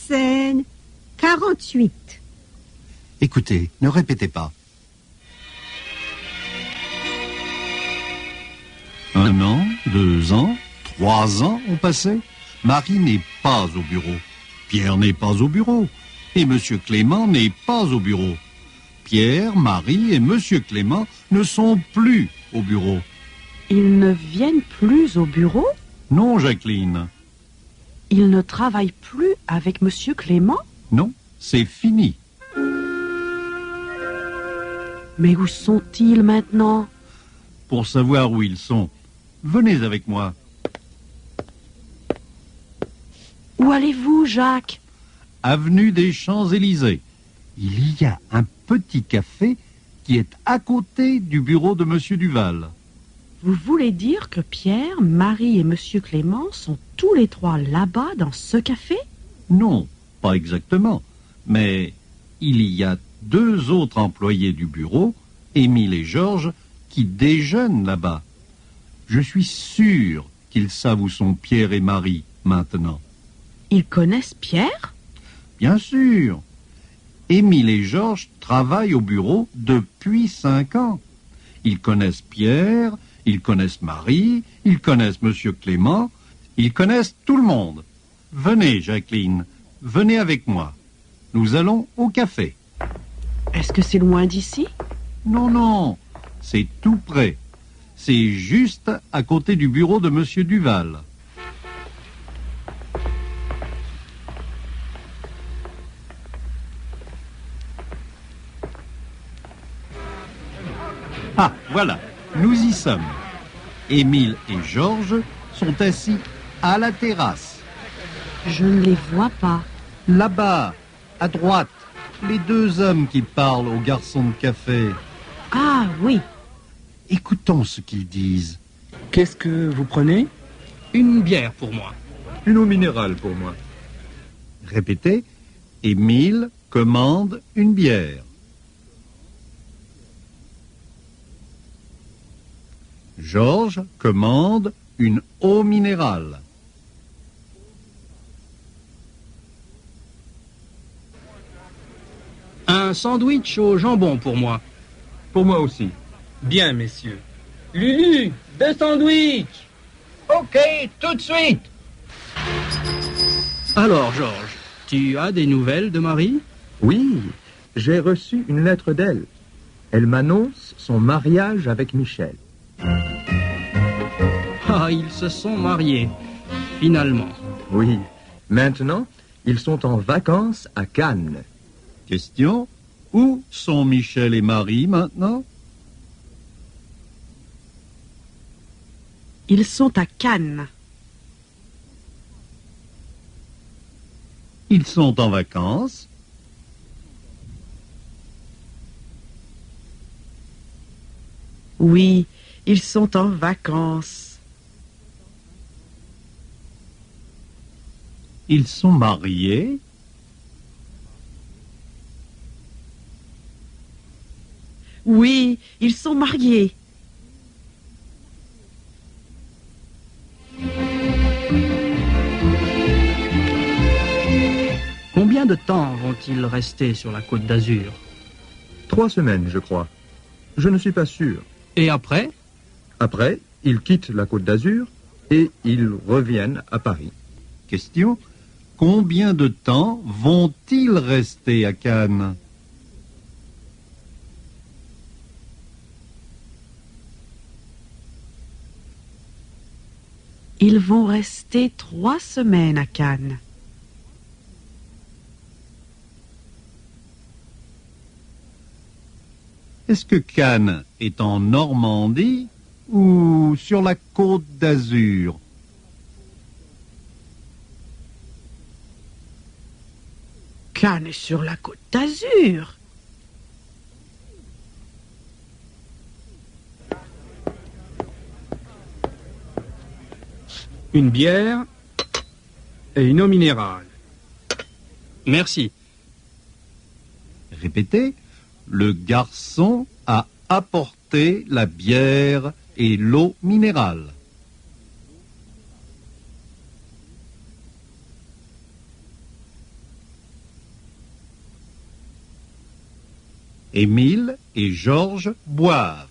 scène 48. Écoutez, ne répétez pas. 1 an, 2 ans, 3 ans ont passé. Marie n'est pas au bureau. Pierre n'est pas au bureau. Et Monsieur Clément n'est pas au bureau. Pierre, Marie et Monsieur Clément ne sont plus au bureau. Ils ne viennent plus au bureau? Non, Jacqueline. Ils ne travaillent plus avec Monsieur Clément? Non, c'est fini. Mais où sont-ils maintenant? Pour savoir où ils sont, venez avec moi. Où allez-vous, Jacques? Avenue des Champs-Élysées. Il y a un petit café qui est à côté du bureau de Monsieur Duval. Vous voulez dire que Pierre, Marie et Monsieur Clément sont tous les trois là-bas dans ce café? Non, pas exactement. Mais il y a 2 autres employés du bureau, Émile et Georges, qui déjeunent là-bas. Je suis sûr qu'ils savent où sont Pierre et Marie maintenant. Ils connaissent Pierre? Bien sûr. Émile et Georges travaillent au bureau depuis 5 ans. Ils connaissent Pierre, ils connaissent Marie, ils connaissent Monsieur Clément, ils connaissent tout le monde. Venez, Jacqueline, venez avec moi. Nous allons au café. Est-ce que c'est loin d'ici? Non, non, c'est tout près. C'est juste à côté du bureau de Monsieur Duval. Ah, voilà, nous y sommes. Émile et Georges sont assis à la terrasse. Je ne les vois pas. Là-bas, à droite, les 2 hommes qui parlent au garçon de café. Ah oui. Écoutons ce qu'ils disent. Qu'est-ce que vous prenez? Une bière pour moi. Une eau minérale pour moi. Répétez. Émile commande une bière. Georges commande une eau minérale. Un sandwich au jambon pour moi. Pour moi aussi. Bien, messieurs. Lulu, 2 sandwichs. Ok, tout de suite. Alors, Georges, tu as des nouvelles de Marie? Oui, j'ai reçu une lettre d'elle. Elle m'annonce son mariage avec Michel. Ah, ils se sont mariés, finalement. Oui, maintenant, ils sont en vacances à Cannes. Question. Où sont Michel et Marie maintenant? Ils sont à Cannes. Ils sont en vacances. Oui, ils sont en vacances. Ils sont mariés. Oui, ils sont mariés. Combien de temps vont-ils rester sur la Côte d'Azur? 3 semaines, je crois. Je ne suis pas sûr. Et après? Après, ils quittent la Côte d'Azur et ils reviennent à Paris. Question. Combien de temps vont-ils rester à Cannes? Ils vont rester 3 semaines à Cannes. Est-ce que Cannes est en Normandie ou sur la Côte d'Azur? Cannes est sur la Côte d'Azur. Une bière et une eau minérale. Merci. Répétez. Le garçon a apporté la bière et l'eau minérale. Émile et Georges boivent.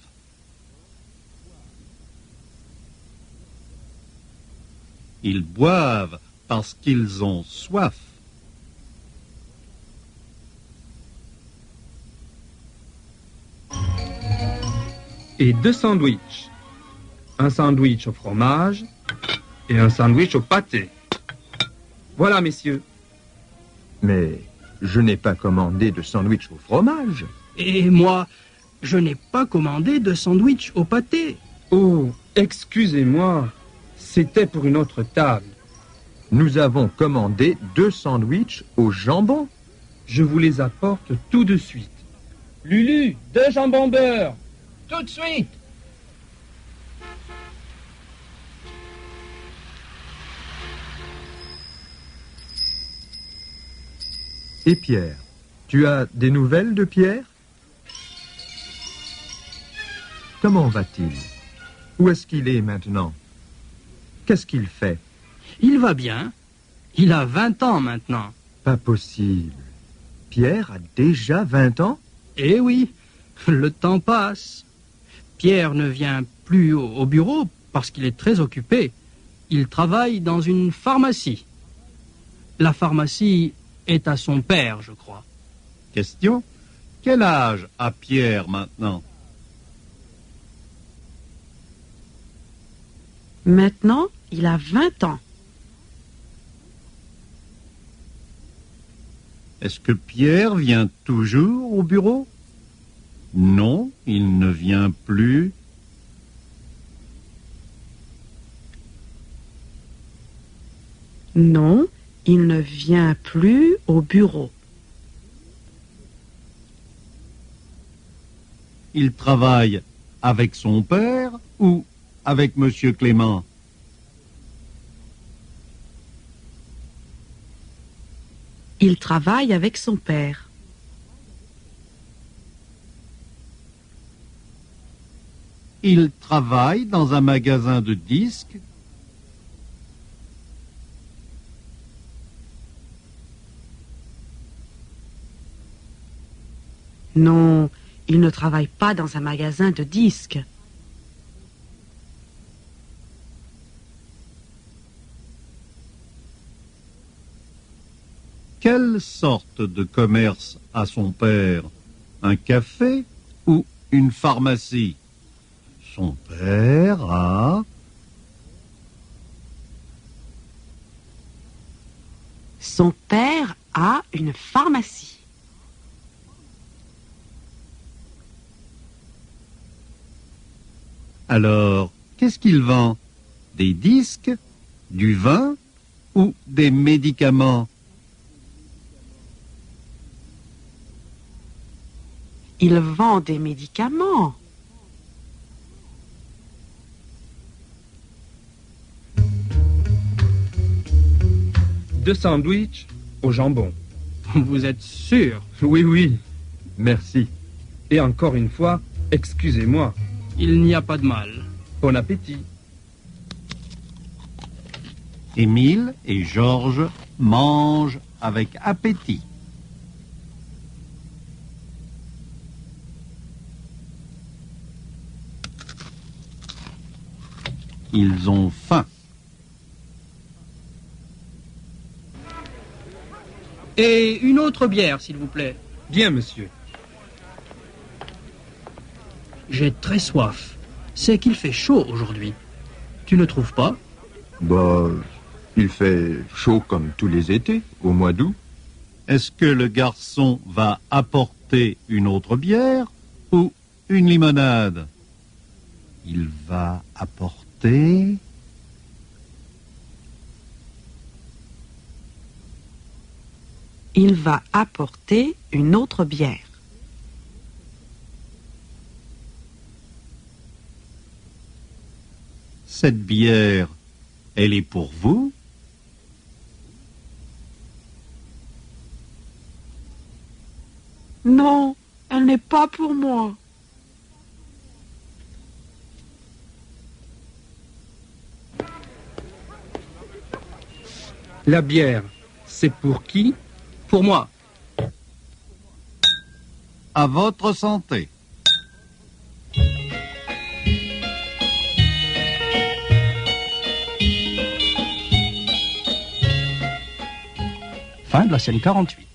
Ils boivent parce qu'ils ont soif. Et 2 sandwichs. Un sandwich au fromage et un sandwich au pâté. Voilà, messieurs. Mais je n'ai pas commandé de sandwich au fromage. Et moi, je n'ai pas commandé de sandwich au pâté. Oh, excusez-moi. C'était pour une autre table. Nous avons commandé 2 sandwichs au jambon. Je vous les apporte tout de suite. Lulu, 2 jambons beurre. Tout de suite. Et Pierre, tu as des nouvelles de Pierre? Comment va-t-il? Où est-ce qu'il est maintenant? Qu'est-ce qu'il fait? Il va bien. Il a 20 ans maintenant. Pas possible. Pierre a déjà 20 ans? Eh oui, le temps passe. Pierre ne vient plus au bureau parce qu'il est très occupé. Il travaille dans une pharmacie. La pharmacie est à son père, je crois. Question: quel âge a Pierre maintenant? Maintenant, il a 20 ans. Est-ce que Pierre vient toujours au bureau? Non, il ne vient plus. Non, il ne vient plus au bureau. Il travaille avec son père ou avec Monsieur Clément? Il travaille avec son père. Il travaille dans un magasin de disques? Non, il ne travaille pas dans un magasin de disques. Quelle sorte de commerce a son père? Un café ou une pharmacie? Son père a... Son père a une pharmacie. Alors, qu'est-ce qu'il vend? Des disques, du vin ou des médicaments? Il vend des médicaments. Deux sandwichs au jambon. Vous êtes sûr? Oui, oui. Merci. Et encore une fois, excusez-moi. Il n'y a pas de mal. Bon appétit. Émile et Georges mangent avec appétit. Ils ont faim. Et une autre bière, s'il vous plaît. Bien, monsieur. J'ai très soif. C'est qu'il fait chaud aujourd'hui. Tu ne trouves pas? Bah, il fait chaud comme tous les étés, au mois d'août. Est-ce que le garçon va apporter une autre bière ou une limonade? Il va apporter... Il va apporter une autre bière. Cette bière, elle est pour vous? Non, elle n'est pas pour moi. La bière, c'est pour qui? Pour moi. À votre santé. Fin de la scène 48.